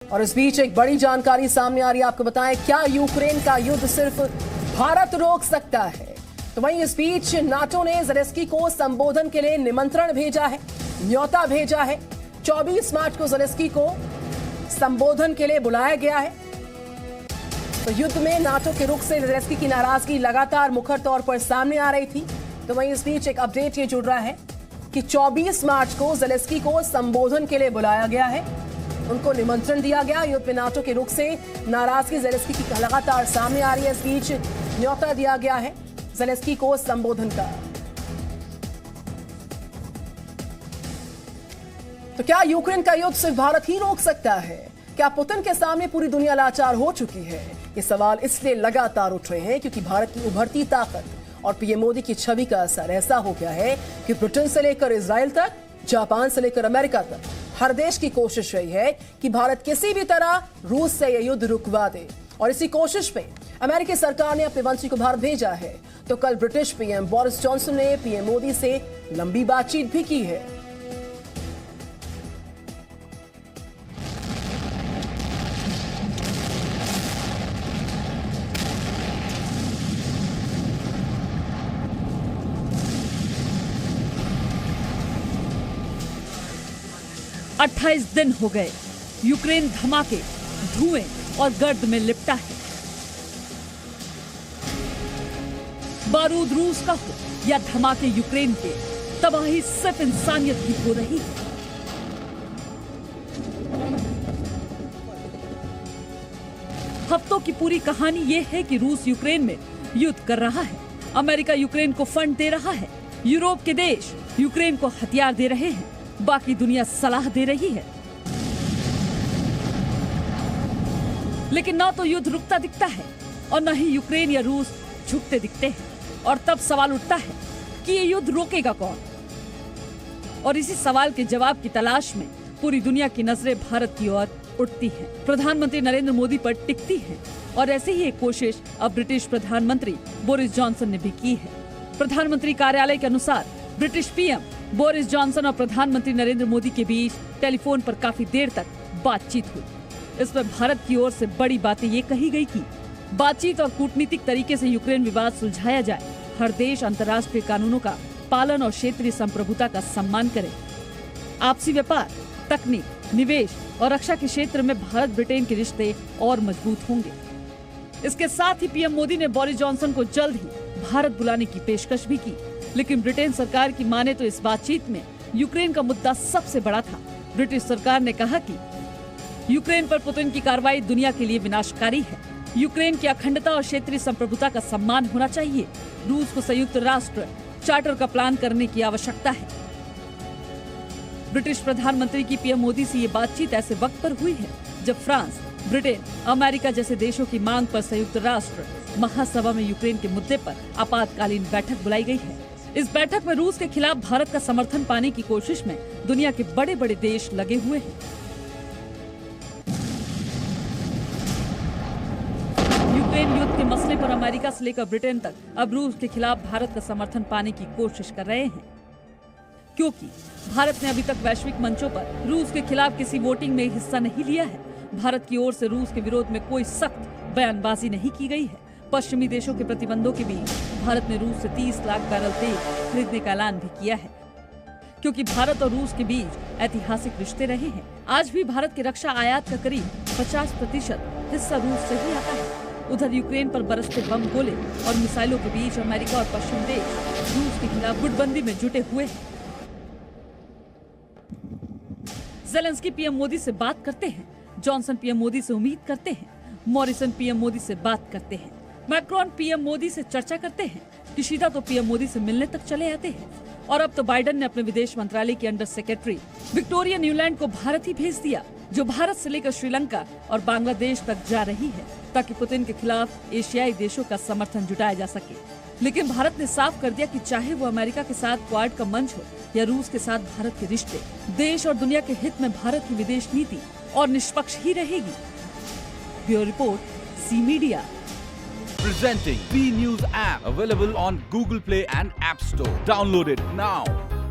और इस बीच एक बड़ी जानकारी सामने आ रही है, आपको बताएं क्या यूक्रेन का युद्ध सिर्फ भारत रोक सकता है। तो वहीं इस बीच नाटो ने ज़ेलेंस्की को संबोधन के लिए निमंत्रण भेजा है, न्योता भेजा है। 24 मार्च को ज़ेलेंस्की को संबोधन के लिए बुलाया गया है। तो युद्ध में नाटो के रुख से ज़ेलेंस्की की नाराजगी लगातार मुखर तौर पर सामने आ रही थी। तो वहीं इस बीच एक अपडेट ये जुड़ रहा है कि 24 मार्च को ज़ेलेंस्की को संबोधन के लिए बुलाया गया है, उनको निमंत्रण दिया गया। युद्ध में नाटो के रुख से नाराजगी ज़ेलेंस्की की लगातार सामने आ रही है। इस बीच न्योता दिया गया है ज़ेलेंस्की को संबोधन का। तो क्या यूक्रेन का युद्ध सिर्फ भारत ही रोक सकता है? क्या पुतिन के सामने पूरी दुनिया लाचार हो चुकी है? ये सवाल इसलिए लगातार उठ रहे हैं क्योंकि भारत की उभरती ताकत और पीएम मोदी की छवि का असर ऐसा हो गया है कि ब्रिटेन से लेकर इजराइल तक, जापान से लेकर अमेरिका तक हर देश की कोशिश रही है कि भारत किसी भी तरह रूस से यह युद्ध रुकवा दे। और इसी कोशिश में अमेरिकी सरकार ने अपने मंत्री को भारत भेजा है। तो कल ब्रिटिश पीएम बोरिस जॉनसन ने पीएम मोदी से लंबी बातचीत भी की है। अट्ठाईस दिन हो गए, यूक्रेन धमाके, धुएं और गर्द में लिपटा है। बारूद रूस का हो या धमाके यूक्रेन के, तबाही सिर्फ इंसानियत की हो रही है। हफ्तों की पूरी कहानी ये है कि रूस यूक्रेन में युद्ध कर रहा है, अमेरिका यूक्रेन को फंड दे रहा है, यूरोप के देश यूक्रेन को हथियार दे रहे हैं, बाकी दुनिया सलाह दे रही है। लेकिन ना तो युद्ध रुकता दिखता है और न ही यूक्रेन या रूस झुकते दिखते हैं। और तब सवाल उठता है कि ये युद्ध रोकेगा कौन? और इसी सवाल के जवाब की तलाश में पूरी दुनिया की नजरें भारत की ओर उठती हैं। प्रधानमंत्री नरेंद्र मोदी पर टिकती हैं और ऐसी ही एक कोशिश अब ब्रिटिश प्रधानमंत्री बोरिस जॉनसन ने भी की है। प्रधानमंत्री कार्यालय के अनुसार ब्रिटिश पीएम बोरिस जॉनसन और प्रधानमंत्री नरेंद्र मोदी के बीच टेलीफोन पर काफी देर तक बातचीत हुई। इसमें भारत की ओर से बड़ी बातें ये कही गई कि बातचीत और कूटनीतिक तरीके से यूक्रेन विवाद सुलझाया जाए, हर देश अंतर्राष्ट्रीय कानूनों का पालन और क्षेत्रीय संप्रभुता का सम्मान करे। आपसी व्यापार, तकनीक, निवेश और रक्षा के क्षेत्र में भारत ब्रिटेन के रिश्ते और मजबूत होंगे। इसके साथ ही पीएम मोदी ने बोरिस जॉनसन को जल्द ही भारत बुलाने की पेशकश भी की। लेकिन ब्रिटेन सरकार की माने तो इस बातचीत में यूक्रेन का मुद्दा सबसे बड़ा था। ब्रिटिश सरकार ने कहा कि यूक्रेन पर पुतिन की कार्रवाई दुनिया के लिए विनाशकारी है। यूक्रेन की अखंडता और क्षेत्रीय संप्रभुता का सम्मान होना चाहिए। रूस को संयुक्त राष्ट्र चार्टर का प्लान करने की आवश्यकता है। ब्रिटिश प्रधानमंत्री की पीएम मोदी से ये बातचीत ऐसे वक्त पर हुई है जब फ्रांस, ब्रिटेन, अमेरिका जैसे देशों की मांग पर संयुक्त राष्ट्र महासभा में यूक्रेन के मुद्दे पर आपातकालीन बैठक बुलाई गई है। इस बैठक में रूस के खिलाफ भारत का समर्थन पाने की कोशिश में दुनिया के बड़े बड़े देश लगे हुए हैं। यूक्रेन युद्ध के मसले पर अमेरिका से लेकर ब्रिटेन तक अब रूस के खिलाफ भारत का समर्थन पाने की कोशिश कर रहे हैं, क्योंकि भारत ने अभी तक वैश्विक मंचों पर रूस के खिलाफ किसी वोटिंग में हिस्सा नहीं लिया है। भारत की ओर से रूस के विरोध में कोई सख्त बयानबाजी नहीं की गई है। पश्चिमी देशों के प्रतिबंधों के बीच भारत ने रूस से 30 लाख बैरल तेल खरीदने का ऐलान भी किया है, क्योंकि भारत और रूस के बीच ऐतिहासिक रिश्ते रहे हैं। आज भी भारत के रक्षा आयात का करीब 50% हिस्सा रूस से ही आता है। उधर यूक्रेन पर बरसते बम, गोले और मिसाइलों के बीच अमेरिका और पश्चिम देश रूस के खिलाफ गुटबंदी में जुटे हुए हैं। ज़ेलेंस्की पीएम मोदी से बात करते हैं, जॉनसन पीएम मोदी से उम्मीद करते हैं, मॉरिसन पीएम मोदी से बात करते हैं, मैक्रोन पीएम मोदी से चर्चा करते हैं, किशिदा तो पीएम मोदी से मिलने तक चले आते हैं। और अब तो बाइडेन ने अपने विदेश मंत्रालय की अंडर सेक्रेटरी विक्टोरिया न्यूलैंड को भारत ही भेज दिया, जो भारत से लेकर श्रीलंका और बांग्लादेश तक जा रही है, ताकि पुतिन के खिलाफ एशियाई देशों का समर्थन जुटाया जा सके। लेकिन भारत ने साफ कर दिया कि चाहे वो अमेरिका के साथ क्वाड का मंच हो या रूस के साथ भारत के रिश्ते, देश और दुनिया के हित में भारत की विदेश नीति और निष्पक्ष ही रहेगी। Bureau report, C media. Presenting B News app, available on Google Play and App Store. Download it now.